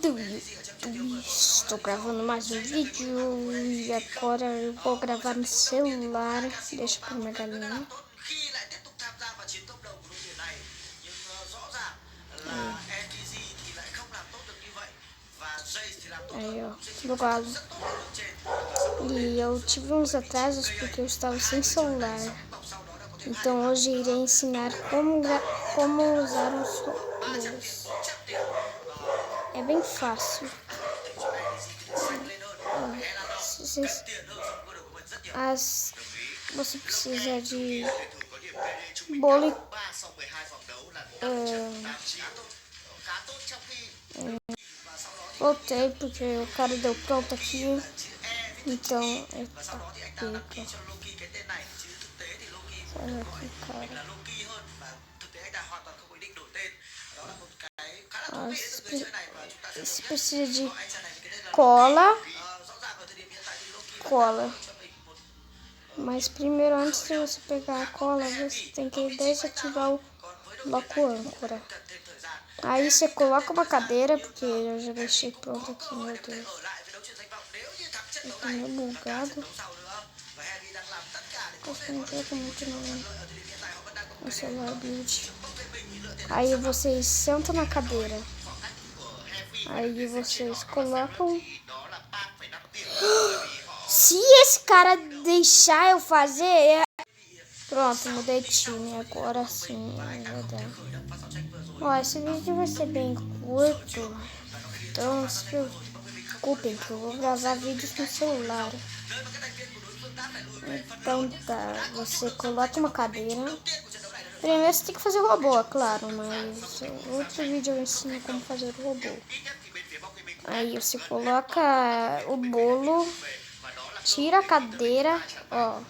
do YouTube, estou gravando mais um vídeo e agora eu vou gravar no celular. Deixa eu pôr minha galinha. Aí, ó, do galo. E eu tive uns atrasos porque eu estava sem celular. Então hoje irei ensinar como usar os robôs. É bem fácil. Você precisa de bolo. Voltei porque o cara deu pronto aqui. Então, eita, pica. Sai aqui, cara. Você precisa de cola. Mas primeiro, antes de você pegar a cola, você tem que desativar o bloco âncora. Aí você coloca uma cadeira, porque eu já deixei pronto aqui, meu Deus. Eu tô meio bugado. Acho que não tem muito no celular build. Aí vocês sentam na cadeira. Aí vocês colocam... Se esse cara deixar eu fazer... Pronto, mudei de time. Agora sim, vai dar. Ó, esse vídeo vai ser bem curto. Então, se preocupem que eu vou gravar vídeos no celular. Então tá, você coloca uma cadeira. Primeiro você tem que fazer o robô, é claro, mas outro vídeo eu ensino como fazer o robô. Aí você coloca o bolo, tira a cadeira, ó.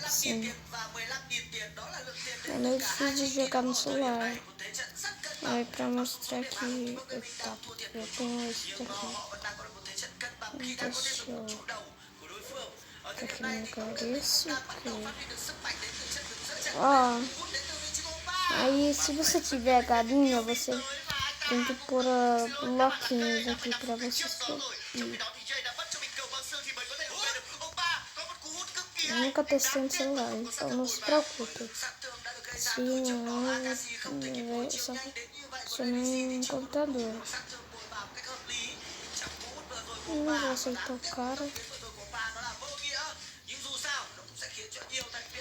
Sim. É meio difícil de jogar no celular. Aí pra mostrar que eu tenho esse daqui. Deixa eu aqui no lugar esse aqui. Ó. Aí se você tiver galinha, você tem que pôr bloquinhos aqui pra você subir. Eu nunca testei no celular, então não se preocupe. Se não, é só no computador. Vou aceitar o cara.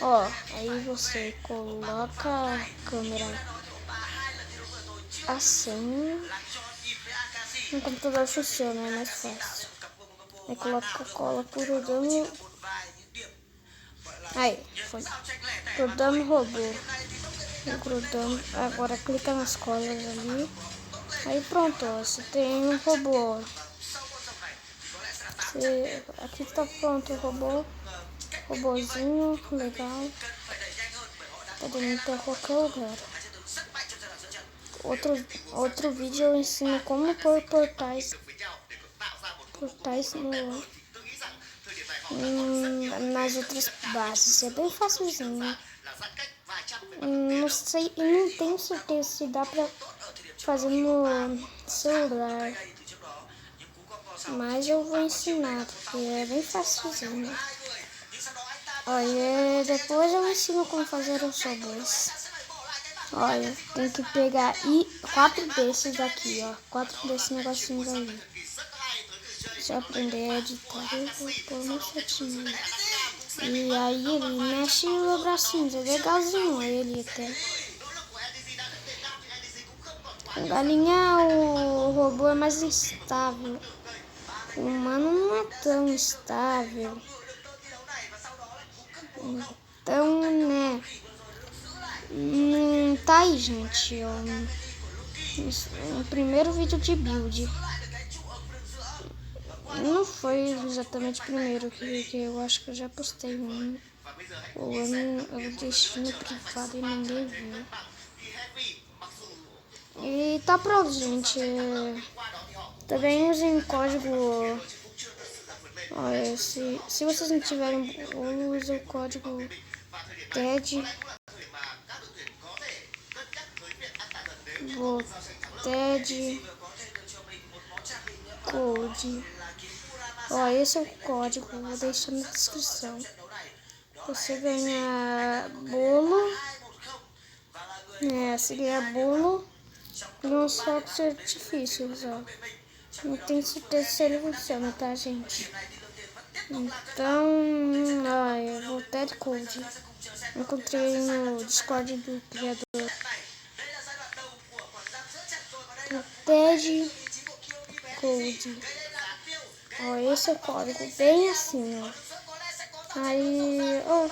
Ó, aí você coloca a câmera assim. No computador funciona, é mais fácil. Aí coloca a cola grudando. Aí, foi. Grudando o robô. Grudando. Agora clica nas colas ali. Aí pronto, ó, você tem um robô. Aqui tá pronto o robô. Robôzinho, legal. Pode entrar em qualquer lugar. Outro vídeo eu ensino como pôr portais nas outras bases. É bem facilzinho. Não sei, eu não tenho certeza se dá pra fazer no celular. Mas eu vou ensinar, porque é bem facilzinho. Olha, depois eu ensino como fazer os robôs. Olha, tem que pegar 4 desses daqui, ó. 4 desses negocinhos aí. Se eu aprender a editar, eu vou pôr uma setinha. E aí ele mexe o bracinho, é legalzinho ele até. Com galinha o robô é mais estável. O humano não é tão estável. Então, né? Tá aí, gente. O primeiro vídeo de build. Não foi exatamente o primeiro, que eu acho que eu já postei um. Ou eu deixei no privado e ninguém viu. E tá pronto, gente. Também usem código. Olha, se vocês não tiverem, use o código TED Volted Code. Ó, esse é o código, vou deixar na descrição. Você ganha bolo, você ganha bolo e uns fogos artifícios, ó. Não tenho certeza se ele funciona, tá, gente? Então, ó, Volted Code. Encontrei no Discord do criador. Volted Code. Ó, esse é o código, bem assim, ó. Aí, ó,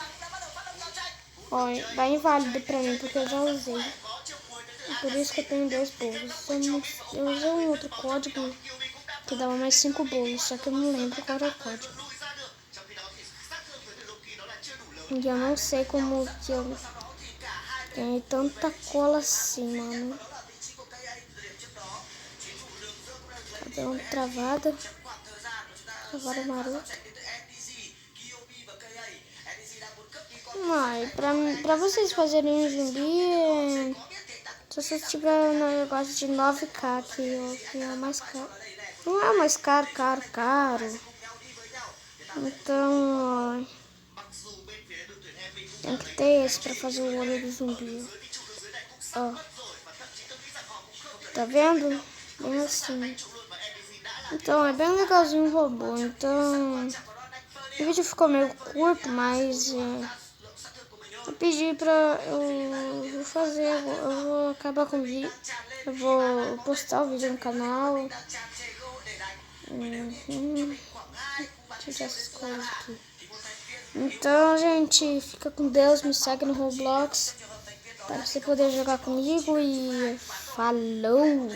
dá inválido pra mim, porque eu já usei. E por isso que eu tenho 2 bolos. Eu usei um outro código que dava mais 5 bolos, só que eu não lembro qual era o código. E eu não sei como que eu ganhei tanta cola assim, mano. Deu uma travada. Travada marota. Mas pra vocês fazerem um zumbi, se você tiver um negócio de 9K, que é o mais caro. Não é o mais caro. Então, tem que ter esse pra fazer o olho do zumbi. Ó. Tá vendo? Bem assim. Então, é bem legalzinho o robô. Então, o vídeo ficou meio curto, mas eu pedi pra eu vou fazer, eu vou acabar com o vídeo, eu vou postar o vídeo no canal. Tirar essas coisas aqui. Então, gente, fica com Deus, me segue no Roblox para você poder jogar comigo e falou!